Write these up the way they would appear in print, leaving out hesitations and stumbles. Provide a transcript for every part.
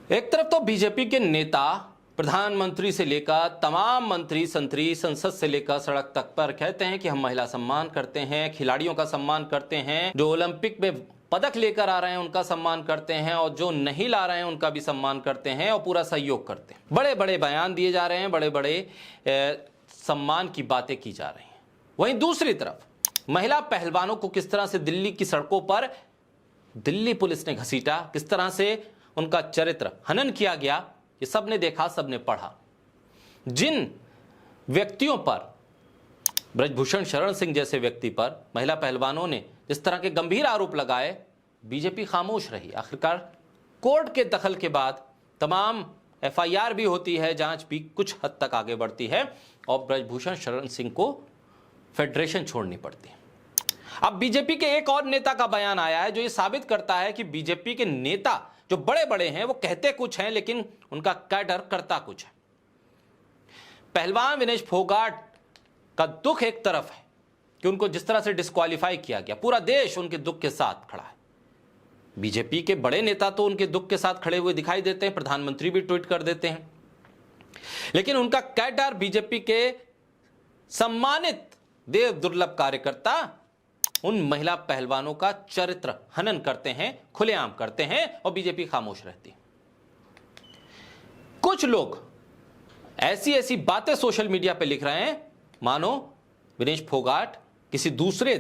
एक तरफ तो बीजेपी के नेता प्रधानमंत्री से लेकर तमाम मंत्री संतरी संसद से लेकर सड़क तक पर कहते हैं कि हम महिला सम्मान करते हैं, खिलाड़ियों का सम्मान करते हैं, जो ओलंपिक में पदक लेकर आ रहे हैं उनका सम्मान करते हैं और जो नहीं ला रहे हैं उनका भी सम्मान करते हैं और पूरा सहयोग करते हैं। बड़े बड़े बयान दिए जा रहे हैं, बड़े बड़े सम्मान की बातें की जा रही हैं। वहीं दूसरी तरफ महिला पहलवानों को किस तरह से दिल्ली की सड़कों पर दिल्ली पुलिस ने घसीटा, किस तरह से उनका चरित्र हनन किया गया, ये सबने देखा, सबने पढ़ा। जिन व्यक्तियों पर, ब्रजभूषण शरण सिंह जैसे व्यक्ति पर महिला पहलवानों ने जिस तरह के गंभीर आरोप लगाए, बीजेपी खामोश रही। आखिरकार कोर्ट के दखल के बाद तमाम एफआईआर भी होती है, जांच भी कुछ हद तक आगे बढ़ती है और ब्रजभूषण शरण सिंह को फेडरेशन छोड़नी पड़ती है। अब बीजेपी के एक और नेता का बयान आया है जो ये साबित करता है कि बीजेपी के नेता जो बड़े बड़े हैं वो कहते कुछ हैं लेकिन उनका कैडर करता कुछ है। पहलवान विनेश फोगाट का दुख एक तरफ है कि उनको जिस तरह से डिस्क्वालीफाई किया गया, पूरा देश उनके दुख के साथ खड़ा है। बीजेपी के बड़े नेता तो उनके दुख के साथ खड़े हुए दिखाई देते हैं, प्रधानमंत्री भी ट्वीट कर देते हैं, लेकिन उनका कैडर, बीजेपी के सम्मानित देव दुर्लभ कार्यकर्ता उन महिला पहलवानों का चरित्र हनन करते हैं, खुलेआम करते हैं और बीजेपी खामोश रहती है। कुछ लोग ऐसी ऐसी बातें सोशल मीडिया पे लिख रहे हैं मानो विनेश फोगाट किसी दूसरे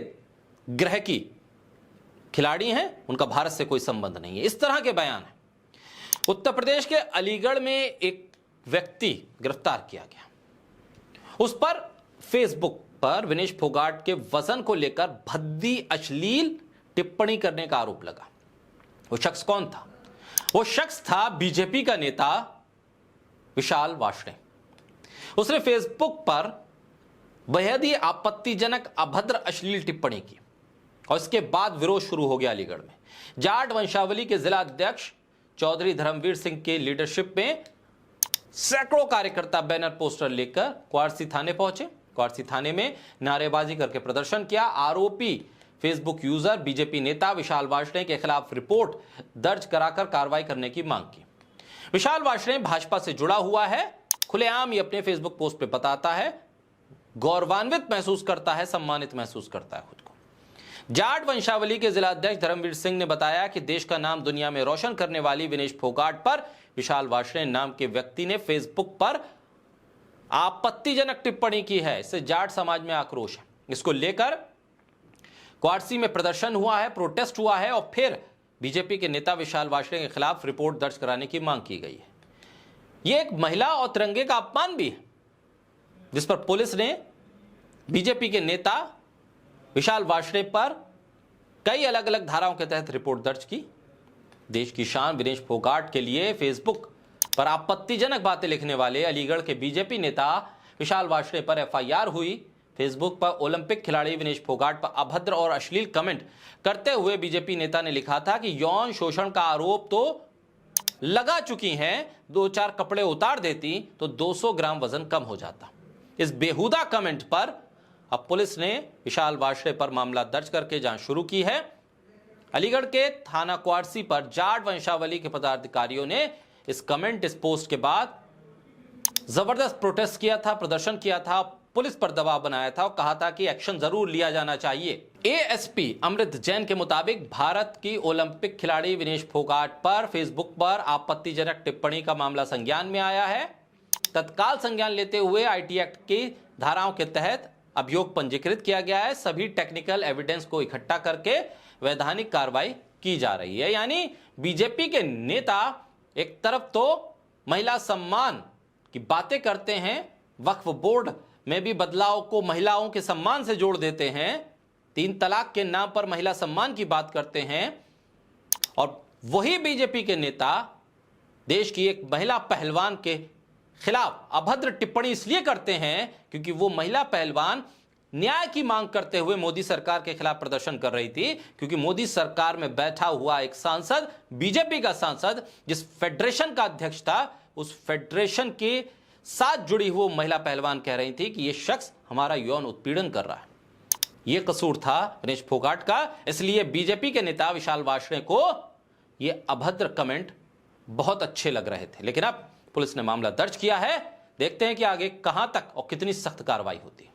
ग्रह की खिलाड़ी हैं, उनका भारत से कोई संबंध नहीं है, इस तरह के बयान है। उत्तर प्रदेश के अलीगढ़ में एक व्यक्ति गिरफ्तार किया गया, उस पर फेसबुक पर विनेश फोगाट के वजन को लेकर भद्दी अश्लील टिप्पणी करने का आरोप लगा। वो शख्स कौन था? वो शख्स था बीजेपी का नेता विशाल वार्ष्णेय। उसने फेसबुक पर बेहद ही आपत्तिजनक अभद्र अश्लील टिप्पणी की और इसके बाद विरोध शुरू हो गया अलीगढ़ में। जाट वंशावली के जिला अध्यक्ष चौधरी धर्मवीर सिंह के लीडरशिप में सैकड़ों कार्यकर्ता बैनर पोस्टर लेकर क्वार्सी थाने पहुंचे। क्वार्सी थाने में नारेबाजी करके प्रदर्शन किया। आरोपी फेसबुक यूजर बीजेपी नेता विशाल वार्ष्णेय के खिलाफ रिपोर्ट दर्ज कराकर कार्रवाई करने की मांग की। विशाल वार्ष्णेय भाजपा से जुड़ा हुआ है, खुलेआम ये अपने फेसबुक पोस्ट पे बताता है, गौरवान्वित महसूस करता है, सम्मानित महसूस करता है खुद को। जाट वंशावली के जिला अध्यक्ष धर्मवीर सिंह ने बताया कि देश का नाम दुनिया में रोशन करने वाली विनेश फोगाट पर विशाल वार्ष्णेय नाम के व्यक्ति ने फेसबुक पर आपत्तिजनक टिप्पणी की है। इससे जाट समाज में आक्रोश है। इसको लेकर क्वार्सी में प्रदर्शन हुआ है, प्रोटेस्ट हुआ है और फिर बीजेपी के नेता विशाल वार्ष्णेय के खिलाफ रिपोर्ट दर्ज कराने की मांग की गई है। यह एक महिला और तिरंगे का अपमान भी है, जिस पर पुलिस ने बीजेपी के नेता विशाल वार्ष्णेय पर कई अलग अलग धाराओं के तहत रिपोर्ट दर्ज की। देश की शान विनेश फोगाट के लिए फेसबुक पर आपत्तिजनक बातें लिखने वाले अलीगढ़ के बीजेपी नेता विशाल वार्ष्णेय पर एफआईआर हुई। फेसबुक पर ओलंपिक खिलाड़ी विनेश फोगाट पर अभद्र और अश्लील कमेंट करते हुए बीजेपी नेता ने लिखा था कि यौन शोषण का आरोप तो लगा चुकी हैं, 2-4 कपड़े उतार देती तो 200 ग्राम वजन कम हो जाता। इस बेहुदा कमेंट पर अब पुलिस ने विशाल वार्ष्णेय पर मामला दर्ज करके जांच शुरू की है। अलीगढ़ के थाना क्वार्सी पर जाट वंशावली के पदाधिकारियों ने इस कमेंट, इस पोस्ट के बाद जबरदस्त प्रोटेस्ट किया था, प्रदर्शन किया था, पुलिस पर दबाव बनाया था और कहा था कि एक्शन जरूर लिया जाना चाहिए। एएसपी अमृत जैन के मुताबिक भारत की ओलंपिक खिलाड़ी विनेश फोगाट पर फेसबुक पर आपत्तिजनक टिप्पणी का मामला संज्ञान में आया है। तत्काल संज्ञान लेते हुए आईटी एक्ट की धाराओं के तहत अभियोग पंजीकृत किया गया है। सभी टेक्निकल एविडेंस को इकट्ठा करके वैधानिक कार्रवाई की जा रही है। यानी बीजेपी के नेता एक तरफ तो महिला सम्मान की बातें करते हैं, वक्फ बोर्ड में भी बदलाव को महिलाओं के सम्मान से जोड़ देते हैं, 3 तलाक के नाम पर महिला सम्मान की बात करते हैं, और वही बीजेपी के नेता देश की एक महिला पहलवान के खिलाफ अभद्र टिप्पणी इसलिए करते हैं क्योंकि वो महिला पहलवान न्याय की मांग करते हुए मोदी सरकार के खिलाफ प्रदर्शन कर रही थी, क्योंकि मोदी सरकार में बैठा हुआ एक सांसद, बीजेपी का सांसद, जिस फेडरेशन का अध्यक्ष था, उस फेडरेशन के साथ जुड़ी हुई महिला पहलवान कह रही थी कि यह शख्स हमारा यौन उत्पीड़न कर रहा है। यह कसूर था विनेश फोगाट का, इसलिए बीजेपी के नेता विशाल वार्ष्णेय को यह अभद्र कमेंट बहुत अच्छे लग रहे थे। लेकिन अब पुलिस ने मामला दर्ज किया है, देखते हैं कि आगे कहां तक और कितनी सख्त कार्रवाई होती है।